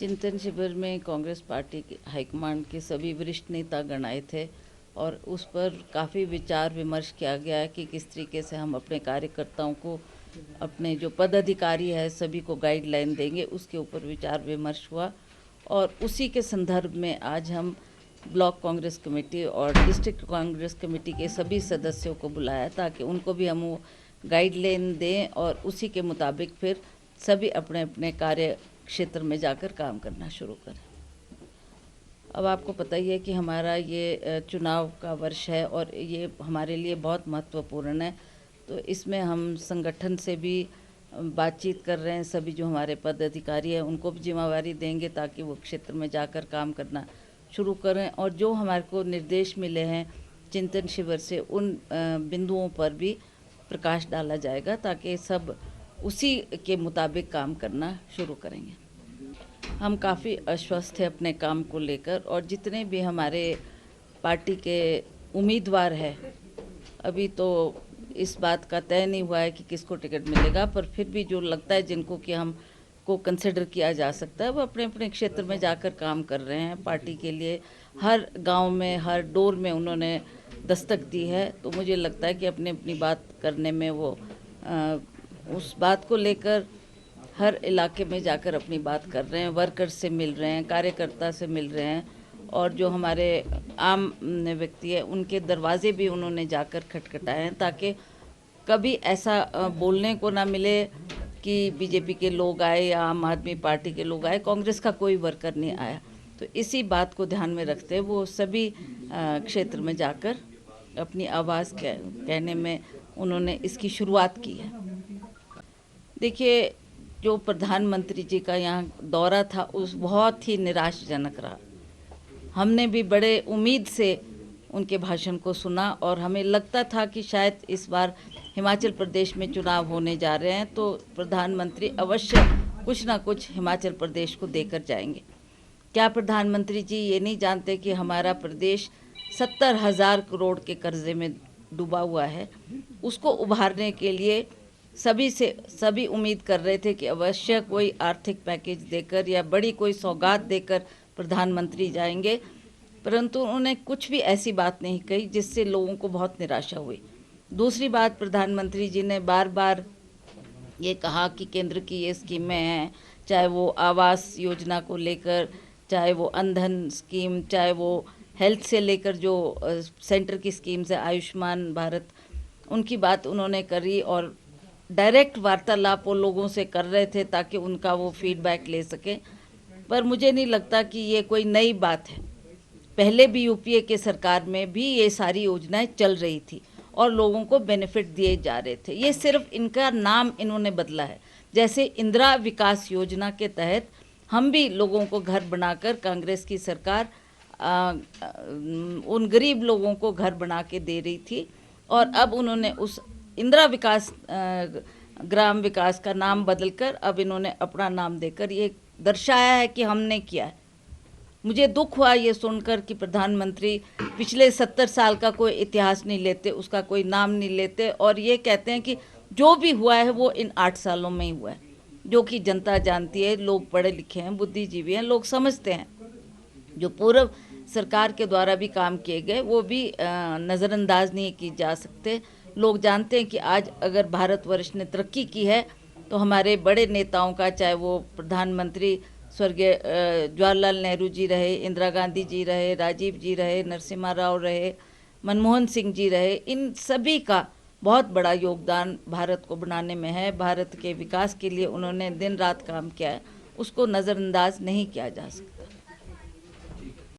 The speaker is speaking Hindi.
चिंतन शिविर में कांग्रेस पार्टी के हाईकमांड के सभी वरिष्ठ नेतागण आए थे और उस पर काफ़ी विचार विमर्श किया गया है कि किस तरीके से हम अपने कार्यकर्ताओं को, अपने जो पदाधिकारी है सभी को गाइडलाइन देंगे, उसके ऊपर विचार विमर्श हुआ। और उसी के संदर्भ में आज हम ब्लॉक कांग्रेस कमेटी और डिस्ट्रिक्ट कांग्रेस कमेटी के सभी सदस्यों को बुलाया ताकि उनको भी हम वो गाइडलाइन दें और उसी के मुताबिक फिर सभी अपने अपने कार्य क्षेत्र में जाकर काम करना शुरू करें। अब आपको पता ही है कि हमारा ये चुनाव का वर्ष है और ये हमारे लिए बहुत महत्वपूर्ण है। तो इसमें हम संगठन से भी बातचीत कर रहे हैं, सभी जो हमारे पदाधिकारी हैं उनको भी जिम्मेवारी देंगे ताकि वो क्षेत्र में जाकर काम करना शुरू करें। और जो हमारे को निर्देश मिले हैं चिंतन शिविर से, उन बिंदुओं पर भी प्रकाश डाला जाएगा ताकि सब उसी के मुताबिक काम करना शुरू करेंगे। हम काफ़ी आश्वस्त हैं अपने काम को लेकर और जितने भी हमारे पार्टी के उम्मीदवार हैं, अभी तो इस बात का तय नहीं हुआ है कि किसको टिकट मिलेगा, पर फिर भी जो लगता है जिनको कि हम को कंसिडर किया जा सकता है वो अपने अपने क्षेत्र में जाकर काम कर रहे हैं पार्टी के लिए। हर गांव में, हर डोर में उन्होंने दस्तक दी है। तो मुझे लगता है कि अपनी अपनी बात करने में वो उस बात को लेकर हर इलाके में जाकर अपनी बात कर रहे हैं, वर्कर से मिल रहे हैं, कार्यकर्ता से मिल रहे हैं और जो हमारे आम व्यक्ति है उनके दरवाजे भी उन्होंने जाकर खटखटाए हैं ताकि कभी ऐसा बोलने को ना मिले कि बीजेपी के लोग आए या आम आदमी पार्टी के लोग आए, कांग्रेस का कोई वर्कर नहीं आया। तो इसी बात को ध्यान में रखते हुए वो सभी क्षेत्र में जाकर अपनी आवाज़ कहने में उन्होंने इसकी शुरुआत की है। देखिए, जो प्रधानमंत्री जी का यहाँ दौरा था उस बहुत ही निराशाजनक रहा। हमने भी बड़े उम्मीद से उनके भाषण को सुना और हमें लगता था कि शायद इस बार हिमाचल प्रदेश में चुनाव होने जा रहे हैं तो प्रधानमंत्री अवश्य कुछ ना कुछ हिमाचल प्रदेश को देकर जाएंगे। क्या प्रधानमंत्री जी ये नहीं जानते कि हमारा प्रदेश 70,000 करोड़ के कर्जे में डूबा हुआ है? उसको उभारने के लिए सभी उम्मीद कर रहे थे कि अवश्य कोई आर्थिक पैकेज देकर या बड़ी कोई सौगात देकर प्रधानमंत्री जाएंगे, परंतु उन्होंने कुछ भी ऐसी बात नहीं कही जिससे लोगों को बहुत निराशा हुई। दूसरी बात, प्रधानमंत्री जी ने बार बार ये कहा कि केंद्र की ये स्कीमें हैं, चाहे वो आवास योजना को लेकर, चाहे वो अंधन स्कीम, चाहे वो हेल्थ से लेकर जो सेंटर की स्कीम्स है आयुष्मान भारत, उनकी बात उन्होंने करी और डायरेक्ट वार्तालाप वो लोगों से कर रहे थे ताकि उनका वो फीडबैक ले सके। पर मुझे नहीं लगता कि ये कोई नई बात है। पहले भी यूपीए के सरकार में भी ये सारी योजनाएं चल रही थी और लोगों को बेनिफिट दिए जा रहे थे। ये सिर्फ इनका नाम इन्होंने बदला है। जैसे इंदिरा विकास योजना के तहत हम भी लोगों को घर बनाकर, कांग्रेस की सरकार उन गरीब लोगों को घर बना के दे रही थी और अब उन्होंने उस इंदिरा विकास ग्राम विकास का नाम बदलकर अब इन्होंने अपना नाम देकर ये दर्शाया है कि हमने किया है। मुझे दुख हुआ ये सुनकर कि प्रधानमंत्री पिछले 70 साल का कोई इतिहास नहीं लेते, उसका कोई नाम नहीं लेते और ये कहते हैं कि जो भी हुआ है वो इन 8 सालों में ही हुआ है, जो कि जनता जानती है। लोग पढ़े लिखे हैं, बुद्धिजीवी हैं, लोग समझते हैं। जो पूर्व सरकार के द्वारा भी काम किए गए वो भी नज़रअंदाज नहीं की जा सकते। लोग जानते हैं कि आज अगर भारतवर्ष ने तरक्की की है तो हमारे बड़े नेताओं का, चाहे वो प्रधानमंत्री स्वर्गीय जवाहरलाल नेहरू जी रहे, इंदिरा गांधी जी रहे, राजीव जी रहे, नरसिम्हा राव रहे, मनमोहन सिंह जी रहे, इन सभी का बहुत बड़ा योगदान भारत को बनाने में है। भारत के विकास के लिए उन्होंने दिन रात काम किया है, उसको नज़रअंदाज नहीं किया जा सकता।